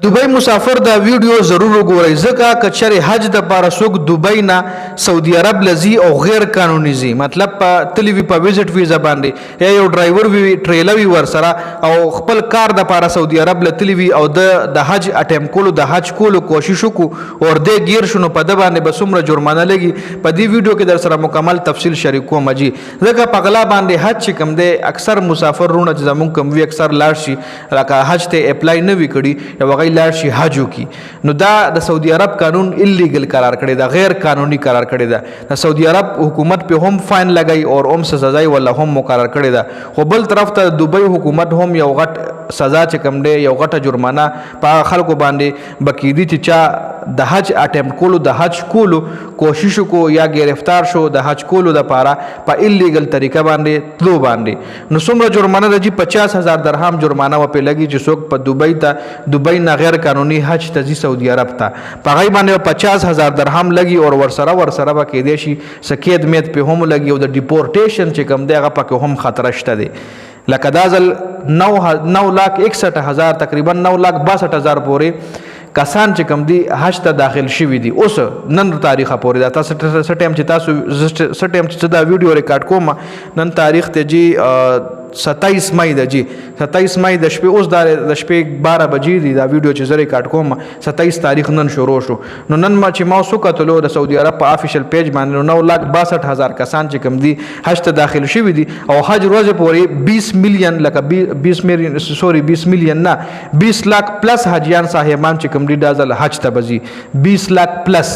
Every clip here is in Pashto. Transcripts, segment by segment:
दुबई مسافر دا ویډیو ضرور وګورئ ځکه کچره حج د پاره څوک دوبۍ نه سعودي عرب لزی او غیر قانوني زی مطلب په تلوي په ویزټ ویزا باندې یا یو ډرایور وی ټریلر وی ور سره او خپل کار د پاره سعودي عرب له تلوي او د حج اټم کولو د حج کولو کوشش وکړو او د غیر شنو په د باندې بسمره جرمانه لګي په دې ویډیو کې در سره مکمل تفصیل شریک کوم جی ځکه پغلا باندې حج کم دی اکثر مسافر رونه زمون کم وی اکثر لاړ شي لکه حج ته اپلای نه وی کړي یا لاړ شي حج کی نو دا د سعودي عرب قانون الیګل قرار کړی دا غیر قانوني قرار کړی دا د سعودي عرب حکومت په هم فاین لګای او هم سزا ولا هم مقرر کړی دا خو بل طرف ته دوبۍ حکومت هم یو غټ سزا چې کم دی یو غټه جرمانه په خلکو باندې بکیدی چې چا د حج اټمپټ کولو د حج کولو کوشش کو یا گرفتار شو د حج کولو د پاره په الیګل طریقه باندې تلو باندې نو څومره جرمانه د 50,000 درهم جرمانه و په لګي چې څوک په دوبۍ نه غیر قانوني حج ته سعودي عرب ته په غي باندې 50,000 درهم لګي او ورسره به کې دي شي سکید میت په هم لګي او د ډیپورټیشن چې کم دی هغه پکې هم خطر شته دی لکه دازل 9,61,000 تقریبا 9,62,000 پورې کسان چې کم دی حج ته داخل شوي دي اوس نن تاریخ پورې دا تاسو ټیم چې تاسو ټیم چې دا ویډیو ریکارډ کوم نن تاریخ ته جی 27 مئی د جی 27 مئی د شپې اوس د شپې 12 بجې دی دا ویډیو چې زه ریکارډ کوم 27 تاریخ نن شروع شو نو نن ما چې ما وسوکتلو د سعودي عرب په افیشل پیج باندې 9,62,000 کسان چې کم دي حج ته داخل شوي دي او حج ورځ پورې 20 میلیون لکه 20 میلیون نه 20 लाख پلس حاجیان صاحبان چې کم دي دازل حج ته بزي 20 लाख پلس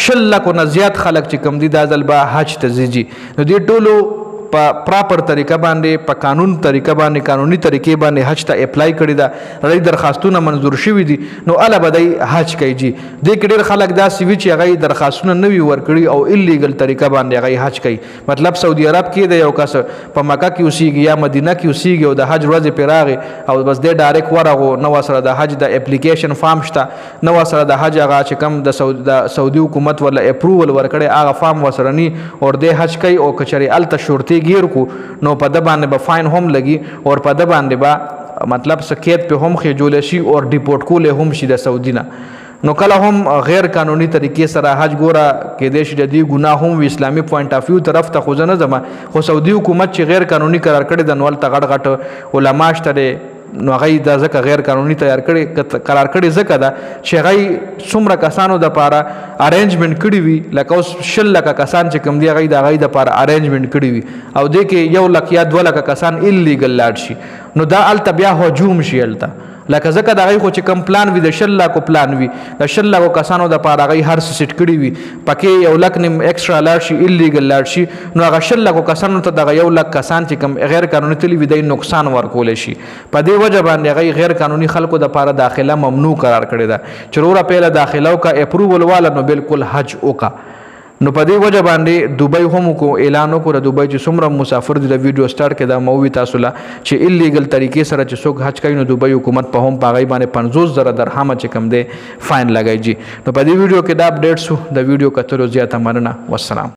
10 लाख نه زیات خلک چې کم دي دازل به حج ته زیږي نو دې ټولو په پراپر طریقه باندې په قانون طریقه باندې قانوني طریقې باندې حج ته اپلای کړی دا ری درخواستونه منظور شوي دي نو اله بدای حج کوي جی د ډېر خلک دا سوي چې هغه درخواستونه نوي ورکړي او الیګل طریقه باندې هغه حج کوي مطلب سعودي عرب کې د یو کس په مکه کې اوسېږي یا مدینه کې اوسېږي او د حج ورځ پیراغه او بس د ډایرک ورغو نو سره د حج د اپلیکیشن فارم شته نو سره د حج هغه چې کم د سعودي حکومت ولا اپروول ورکړي هغه فارم وسرني او د حج کوي او کچري الته شورتي گیر کو نو په د باندې به فاین هم لګي او په د باندې به مطلب سکیت په هم خجول شي او ډیپورټ کول هم شي د سعودي نه نو کله هم غیر قانوني طریقې سره حج ګوره کې د شي د ګناه هم اسلامي پوینټ اف ویو طرف ته خو نه زما خو سعودي حکومت چې غیر قانوني قرار کړی د نول تغړ غټ علما شته نو هغه د ځکه غیر قانوني قرار کړی ځکه دا چې هغه څومره کسانو د پاره ارینجمنت کړی وي لکه اوس 10 لک کسان چې کم دی هغه د هغه د پاره ارینجمنت کړی وي او د کې 1 لک یا 2 لک کسان الیګل لاړ شي نو دا الته بیا هجوم شي الته لکه ځکه د هغه خو چې کم پلان وي د 10 لک پلان وي د 10 لک کسانو د پاره هغه هر څه سیټ کړی وي پکې 1 لک نیم ایکسترا لاړ شي الیګل لاړ شي نو هغه 10 لک کسانو ته د 1 لک کسان چې کم غیر قانوني تلی وي د نقصان ورکول شي په دې وجه باندې هغه غیر قانوني خلکو د پاره داخله ممنوع قرار کړی دا چروره پیله داخله او کا اپروول والا نو بالکل حج وکا نو په دې وجه باندې دوبۍ هم کو اعلان وکړ د دوبۍ چې څومره مسافر دي د ویډیو سٹارټ کې دا مووي تاسو لا چې الیګل طریقې سره چې څوک حج کوي نو دوبۍ حکومت په هم پاغي باندې 50,000 درهم چې کم دی فاین لګای جی نو په دې ویډیو کې دا اپډیټ شو د ویډیو کتلو زیاته مننه والسلام